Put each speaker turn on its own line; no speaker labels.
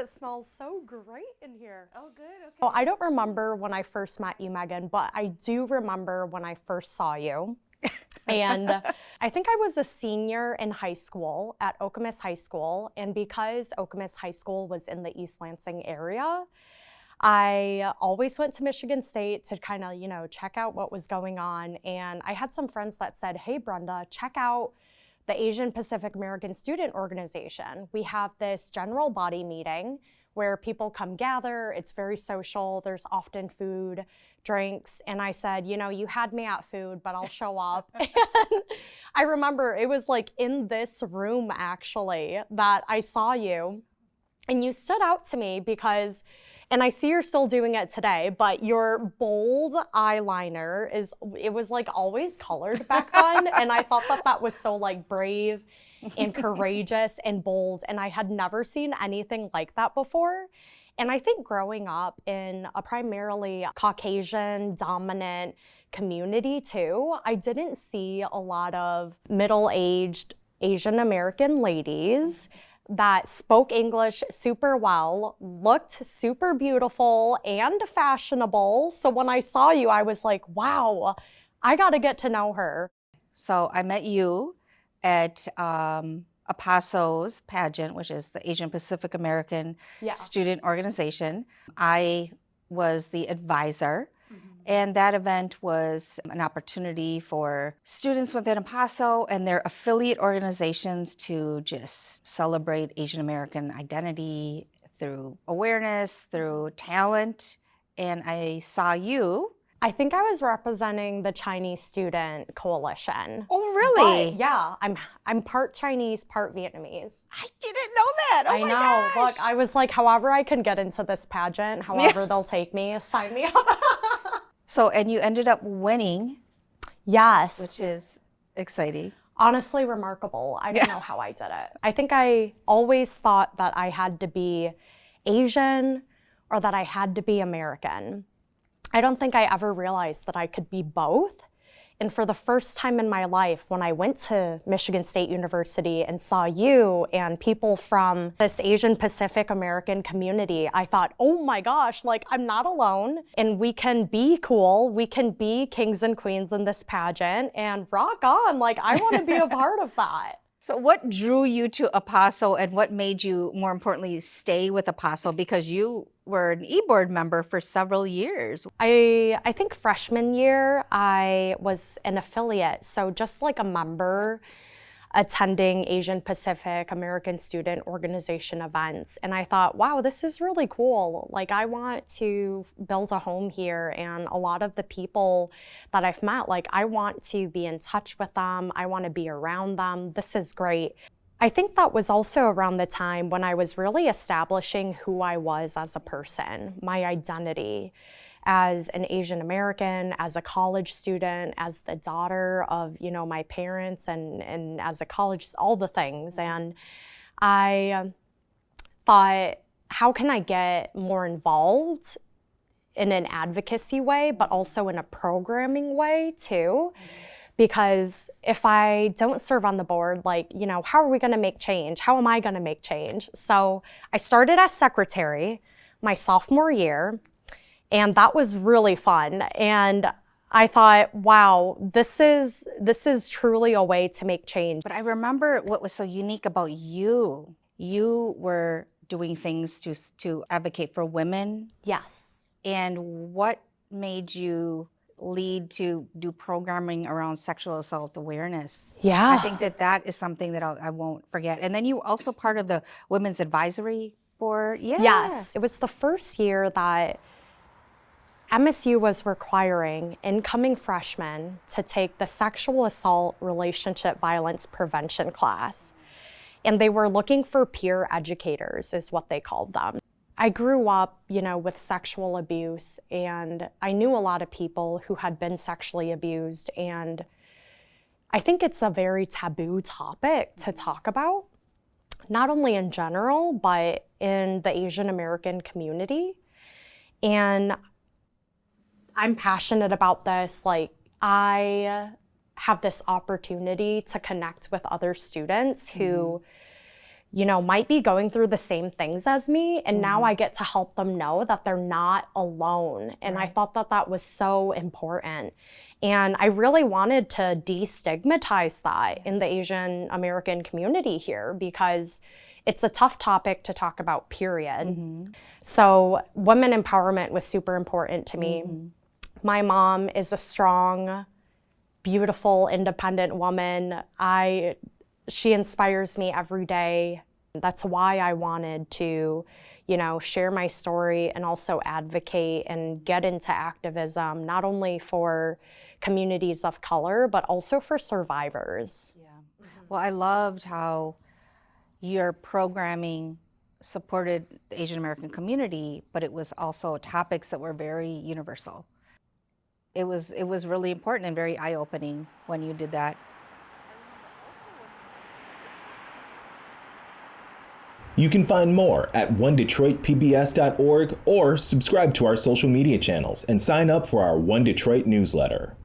it smells so great in here.
Oh, good, okay.
Well, I don't remember when I first met you, Meaghan, but I do remember when I first saw you. And I think I was a senior in high school at Okemos High School. And because Okemos High School was in the East Lansing area, I always went to Michigan State to kind of, check out what was going on. And I had some friends that said, hey, Brenda, check out the Asian Pacific American Student Organization. We have this general body meeting where people come gather. It's very social. There's often food, drinks. And I said, you had me at food, but I'll show up. And I remember it was like in this room, actually, that I saw you. And you stood out to me because, and I see you're still doing it today, but your bold eyeliner it was like always colored back then. And I thought that was so like brave and courageous and bold. And I had never seen anything like that before. And I think growing up in a primarily Caucasian dominant community too, I didn't see a lot of middle-aged Asian American ladies that spoke English super well, looked super beautiful and fashionable. So when I saw you, I was like, wow, I got to get to know her.
So I met you at APASO's pageant, which is the Asian Pacific American Student Organization. I was the advisor. And that event was an opportunity for students within APASO and their affiliate organizations to just celebrate Asian American identity through awareness, through talent. And I saw you.
I think I was representing the Chinese Student Coalition.
Oh, really?
But yeah, I'm part Chinese, part Vietnamese.
I didn't know that. Oh,
I know.
Gosh.
Look, I was like, however I can get into this pageant, however they'll take me, sign me up.
So, and you ended up winning.
Yes.
Which is exciting.
Honestly, remarkable. I don't know how I did it. I think I always thought that I had to be Asian or that I had to be American. I don't think I ever realized that I could be both. And for the first time in my life, when I went to Michigan State University and saw you and people from this Asian Pacific American community, I thought, oh my gosh, like I'm not alone and we can be cool. We can be kings and queens in this pageant and rock on. Like I want to be a part of that.
So what drew you to APASO and what made you, more importantly, stay with APASO? Because you were an e-board member for several years.
I think freshman year, I was an affiliate. So just like a member attending Asian Pacific American Student Organization events. And I thought, wow, this is really cool. Like I want to build a home here. And a lot of the people that I've met, like I want to be in touch with them. I want to be around them. This is great. I think that was also around the time when I was really establishing who I was as a person, my identity as an Asian American, as a college student, as the daughter of, my parents and as a college, all the things. And I thought, how can I get more involved in an advocacy way, but also in a programming way too? Because if I don't serve on the board, how are we gonna make change? How am I gonna make change? So I started as secretary my sophomore year, and that was really fun. And I thought, wow, this is truly a way to make change.
But I remember what was so unique about you. You were doing things to advocate for women.
Yes.
And what made you lead to do programming around sexual assault awareness?
Yeah.
I think that is something that I won't forget. And then you were also part of the Women's Advisory Board. Yeah.
Yes. It was the first year that MSU was requiring incoming freshmen to take the sexual assault relationship violence prevention class. And they were looking for peer educators, is what they called them. I grew up, with sexual abuse, and I knew a lot of people who had been sexually abused. And I think it's a very taboo topic to talk about, not only in general, but in the Asian American community. And I'm passionate about this. I have this opportunity to connect with other students who might be going through the same things as me. And now I get to help them know that they're not alone. And I thought that that was so important. And I really wanted to destigmatize that in the Asian American community here, because it's a tough topic to talk about, period. So women empowerment was super important to me. My mom is a strong, beautiful, independent woman. She inspires me every day. That's why I wanted to, share my story and also advocate and get into activism, not only for communities of color, but also for survivors.
Yeah. Well, I loved how your programming supported the Asian American community, but it was also topics that were very universal. It was really important and very eye-opening when you did that.
You can find more at onedetroitpbs.org or subscribe to our social media channels and sign up for our One Detroit newsletter.